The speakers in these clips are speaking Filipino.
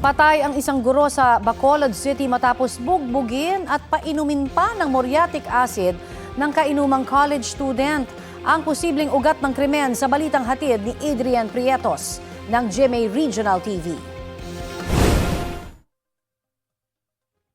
Patay ang isang guro sa Bacolod City matapos bugbugin at painumin pa ng muriatic acid ng kainumang college student. Ang posibleng ugat ng krimen sa balitang hatid ni Adrian Prietos ng GMA Regional TV.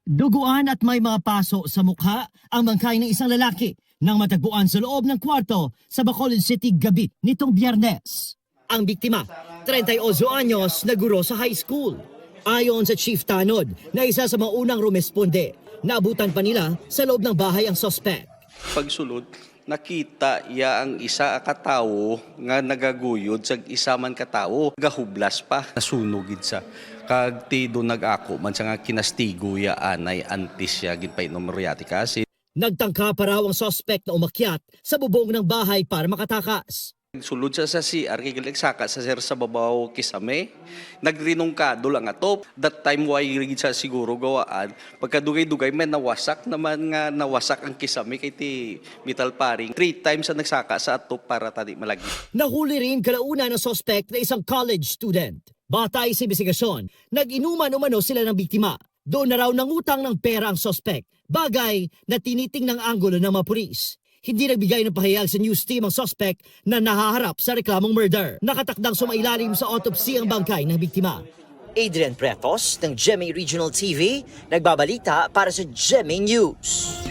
Duguan at may mga paso sa mukha ang bangkay ng isang lalaki nang matagpuan sa loob ng kwarto sa Bacolod City gabi nitong Biyernes. Ang biktima, 38 anyos na guro sa high school. Ayon sa Chief Tanod na isa sa mga unang rumesponde, naabutan pa nila sa loob ng bahay ang suspect. Pagsulod, nakita iya ang isa katawo nga nagaguyod sa isa man katawo, gahublas pa. Nasunugid sa kag ti do nag-ako man sa nga kinastigo ya anay antis ya ginpainom muriatic acid. Nagtangka pa raw ang suspect na umakyat sa bubong ng bahay para makatakas. Sulod sa CR, kikilagsaka sa sir sa babaw kisame. Nagrinong ka, dolang ato. That time, why rigid sa siguro gawaan. Pagkadugay-dugay, may nawasak naman nga nawasak ang kisame kay ti metal paring. 3 times ang nagsaka sa ato para tadi malagi. Nahuli rin kalauna ng suspect na isang college student. Batay sa investigasyon, nag-inuman umano sila ng biktima. Doon na raw nangutang ng pera ang suspect, bagay na tiniting ng anggulo ng mga pulis. Hindi nagbigay ng pahayag sa news team ang suspect na nahaharap sa reklamong murder. Nakatakdang sumailalim sa autopsy ang bangkay ng biktima. Adrian Prietos ng GMA Regional TV, nagbabalita para sa GMA News.